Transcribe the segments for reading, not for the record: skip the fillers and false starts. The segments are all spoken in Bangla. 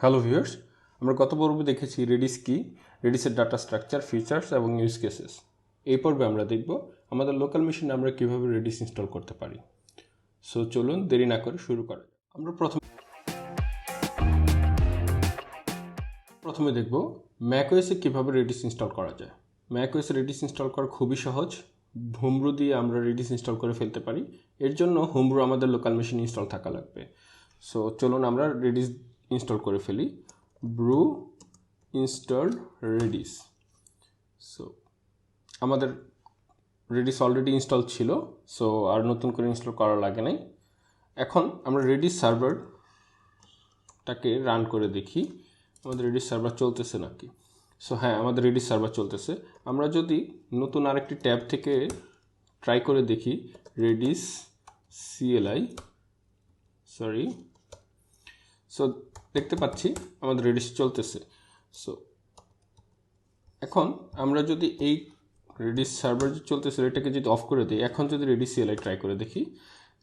হ্যালো ভিউয়ার্স, আমরা গত পর্বে দেখেছি রেডিস কি, রেডিসের ডাটা স্ট্রাকচার, ফিচার্স এবং ইউজ কেসেস। এই পর্বে আমরা দেখব আমাদের লোকাল মেশিনে আমরা কিভাবে রেডিস ইনস্টল করতে পারি। সো চলুন দেরি না করে শুরু করা যাক। আমরা প্রথমে দেখব ম্যাকওএসে কিভাবে রেডিস ইনস্টল করা যায়। ম্যাকওএসে রেডিস ইনস্টল করা খুবই সহজ। হোমব্রু দিয়ে আমরা রেডিস ইনস্টল করে ফেলতে পারি। এর জন্য হোমব্রু আমাদের লোকাল মেশিন ইনস্টল থাকা লাগবে। সো চলুন আমরা রেডিস ইনস্টল করে ফেলি। brew install redis। সো আমাদের রেডিস অলরেডি ইনস্টল ছিল, সো আর নতুন করে ইনস্টল করা লাগে নাই। এখন আমরা রেডিস সার্ভারটাকে রান করে দেখি আমাদের রেডিস সার্ভার চলতেছে নাকি। সো হ্যাঁ, আমাদের রেডিস সার্ভার চলতেছে। আমরা যদি নতুন আরেকটি ট্যাব থেকে ট্রাই করে দেখি redis-cli, সো দেখতে পাচ্ছি আমাদের রেডিস চলতেছে। সো এখন আমরা যদি এই রেডিস সার্ভার যে চলতেছে এটাকে যদি অফ করে দিই, এখন যদি redis-cli ট্রাই করে দেখি,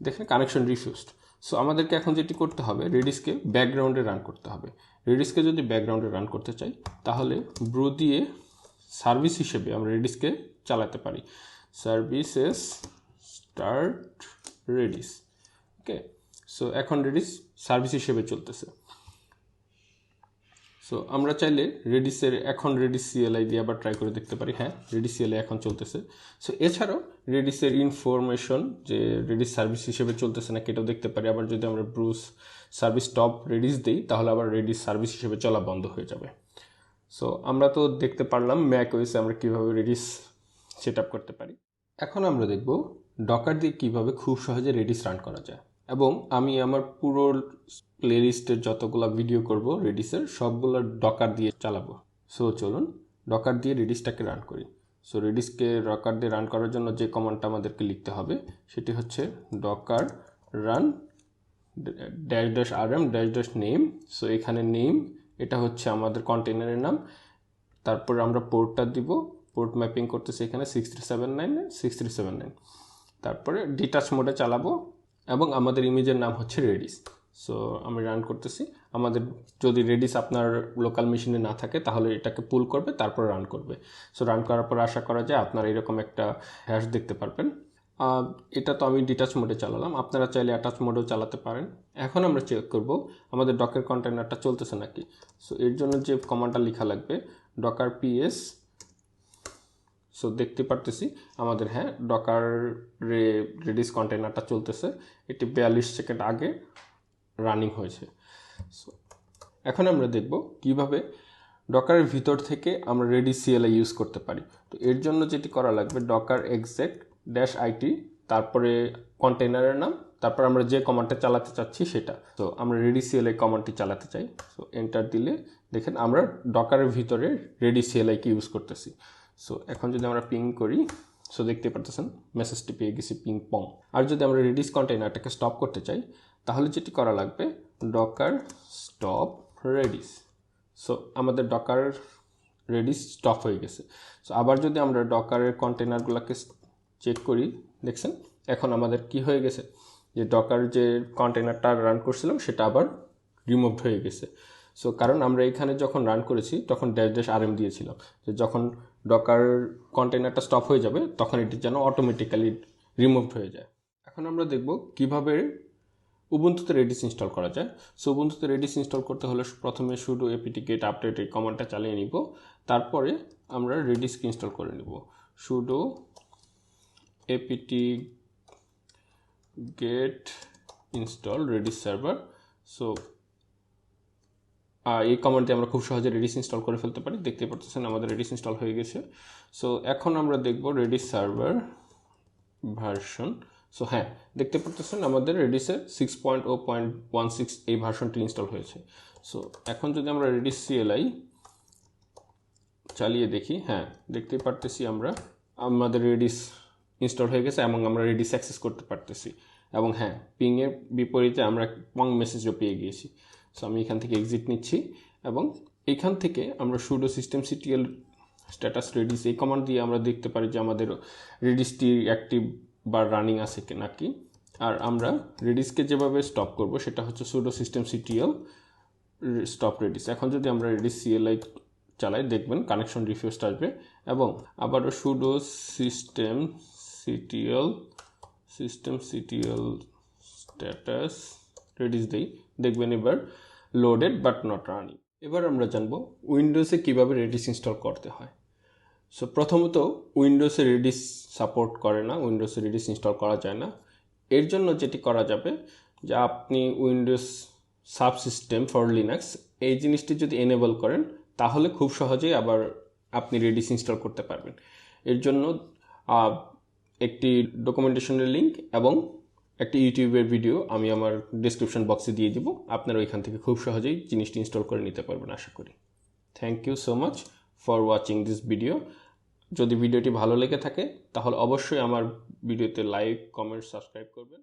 দেখেন কানেকশন রিফিউজড। সো আমাদেরকে এখন যেটি করতে হবে, রেডিসকে ব্যাকগ্রাউন্ডে রান করতে হবে। রেডিসকে যদি ব্যাকগ্রাউন্ডে রান করতে চাই তাহলে ব্রু দিয়ে সার্ভিস হিসেবে আমরা রেডিসকে চালাতে পারি। Services start Redis. Okay, so এখন রেডিস সার্ভিস হিসেবে চলতেছে। সো আমরা চাইলে রেডিসের এখন redis-cli দিয়ে আবার ট্রাই করে দেখতে পারি। হ্যাঁ, redis-cli এখন চলতেছে। সো এছাড়াও রেডিসের ইনফরমেশন যে রেডিস সার্ভিস হিসেবে চলতেছে নাকি এটাও দেখতে পারি। আবার যদি আমরা ব্রুস সার্ভিস টপ রেডিস দিই তাহলে আবার রেডিস সার্ভিস হিসেবে চলা বন্ধ হয়ে যাবে। সো আমরা তো দেখতে পারলাম ম্যাকওএসে আমরা কীভাবে রেডিস সেট আপ করতে পারি। এখন আমরা দেখব ডকার দিয়ে কীভাবে খুব সহজে রেডিস রান করা যায়, এবং আমি আমার পুরো প্লেলিস্টের যতগুলো ভিডিও করব রেডিসের সবগুলো ডকার দিয়ে চালাবো। সো চলুন ডকার দিয়ে রেডিসটাকে রান করি। সো রেডিসকে ডকার দিয়ে রান করার জন্য যে কমান্ডটা আমাদেরকে লিখতে হবে সেটি হচ্ছে ডকার রান --rm--name। সো এখানে নেম এটা হচ্ছে আমাদের কন্টেনারের নাম। তারপর আমরা পোর্টটা দিব, পোর্ট ম্যাপিং করতেছে এখানে 6379। তারপরে ডিটাচ মোডে চালাবো এবং আমাদের ইমেজের নাম হচ্ছে রেডিস। সো আমি রান করতেছি। আমাদের যদি রেডিস আপনার লোকাল মেশিনে না থাকে তাহলে এটাকে পুল করবে, তারপর রান করবে। সো রান করার পর আশা করা যায় আপনারা এরকম একটা হ্যাশ দেখতে পারবেন। এটা তো আমি ডিটাচ মোডে চালালাম, আপনারা চাইলে অ্যাটাচ মোডেও চালাতে পারেন। এখন আমরা চেক করব আমাদের ডকের কন্টেনারটা চলতেছে নাকি। সো এর জন্য যে কমান্ডটা লেখা লাগবে ডকার ps। সো দেখতে পারতেছি আমাদের হ্যাঁ ডকার রেডিস কন্টেনারটা চলতেছে। এটি 42 সেকেন্ড আগে রানিং হয়েছে। সো এখন আমরা দেখব কিভাবে ডকারের ভিতর থেকে আমরা redis-cli ইউজ করতে পারি। তো এর জন্য যেটি করা লাগবে ডকার exec -it, তারপরে কন্টেনারের নাম, তারপর আমরা যে কমান্ডটা চালাতে চাচ্ছি সেটা। তো আমরা redis-cli কমান্ডটি চালাতে চাই। সো এন্টার দিলে দেখেন আমরা ডকারের ভিতরে redis-cli কে ইউজ করতেছি। সো এখন যদি আমরা পিং করি, সো দেখতে পারতেছেন মেসেজটি পেয়ে গেছি পিং পং। আর যদি আমরা রেডিস কন্টেনারটাকে স্টপ করতে চাই তাহলে যেটি করা লাগবে ডকার স্টপ রেডিস। সো আমাদের ডকার রেডিস স্টপ হয়ে গেছে। সো আবার যদি আমরা ডকারের কন্টেনারগুলোকে চেক করি, দেখছেন এখন আমাদের কি হয়ে গেছে, যে ডকার যে কন্টেনারটা রান করছিলাম সেটা আবার রিমুভড হয়ে গেছে। সো কারণ আমরা এখানে যখন রান করেছি তখন -rm দিয়েছিলাম, যে যখন ডকার কন্টেনারটা স্টপ হয়ে যাবে তখন এটি যেন অটোমেটিক্যালি রিমুভড হয়ে যায়। এখন আমরা দেখব কিভাবে উবুন্টুতে রেডিস ইনস্টল করা যায়। সো উবুন্টুতে রেডিস ইনস্টল করতে হলে প্রথমে sudo apt-get আপডেট এই কমান্ডটা চালিয়ে নিব, তারপরে আমরা রেডিসকে ইনস্টল করে নিব। sudo apt-get install redis-server। So এই কমান্ডে আমরা খুব সহজে রেডিস ইনস্টল করে ফেলতে পারি। দেখতে পাচ্ছেন আমাদের রেডিস ইনস্টল হয়ে গেছে। সো এখন আমরা দেখব redis-server ভার্সন। সো হ্যাঁ, দেখতে পাচ্ছেন আমাদের রেডিসের 6.0.16 এই ভার্সনটি ইনস্টল হয়েছে। সো এখন যদি আমরা redis-cli চালিয়ে দেখি, হ্যাঁ দেখতে পারতেছি আমরা আমাদের রেডিস ইনস্টল হয়ে গেছে এবং আমরা রেডিস অ্যাক্সেস করতে পারতেছি। এবং হ্যাঁ, পিংয়ের বিপরীতে আমরা পং মেসেজও পেয়ে গিয়েছি। সো আমি এখান থেকে এক্সিট নিচ্ছি এবং এখান থেকে আমরা sudo systemctl স্ট্যাটাস রেডিস এই কমান্ড দিয়ে আমরা দেখতে পারি যে আমাদের রেডিসটি অ্যাক্টিভ বা রানিং আছে নাকি। আর আমরা রেডিসকে যেভাবে স্টপ করব সেটা হচ্ছে sudo systemctl স্টপ রেডিস। এখন যদি আমরা redis-cli চালাই দেখবেন কানেকশন রিফ্রেশ আসবে এবং আবারও sudo systemctl status redis দেই, দেখবেন এবার লোডেড বাট নট রানিং। এবার আমরা জানবো উইন্ডোজে কিভাবে রেডিস ইনস্টল করতে হয়। সো প্রথমত উইন্ডোজে রেডিস সাপোর্ট করে না, উইন্ডোজে রেডিস ইনস্টল করা যায় না। এর জন্য যেটি করা যাবে যে আপনি উইন্ডোজ সাবসিস্টেম ফর লিনাক্স এই জিনিসটি যদি এনেবল করেন তাহলে খুব সহজেই আবার আপনি রেডিস ইনস্টল করতে পারবেন। এর জন্য একটি ডকুমেন্টেশনের লিঙ্ক এবং একটি ইউটিউবের ভিডিও আমি আমার ডেসক্রিপশন বক্সে দিয়ে দিব, আপনারা ওইখান থেকে খুব সহজেই জিনিসটি ইনস্টল করে নিতে পারবেন আশা করি। Thank you so much for watching this video. যদি ভিডিওটি ভালো লেগে থাকে তাহলে অবশ্যই আমার ভিডিওতে লাইক, কমেন্ট, সাবস্ক্রাইব করবেন।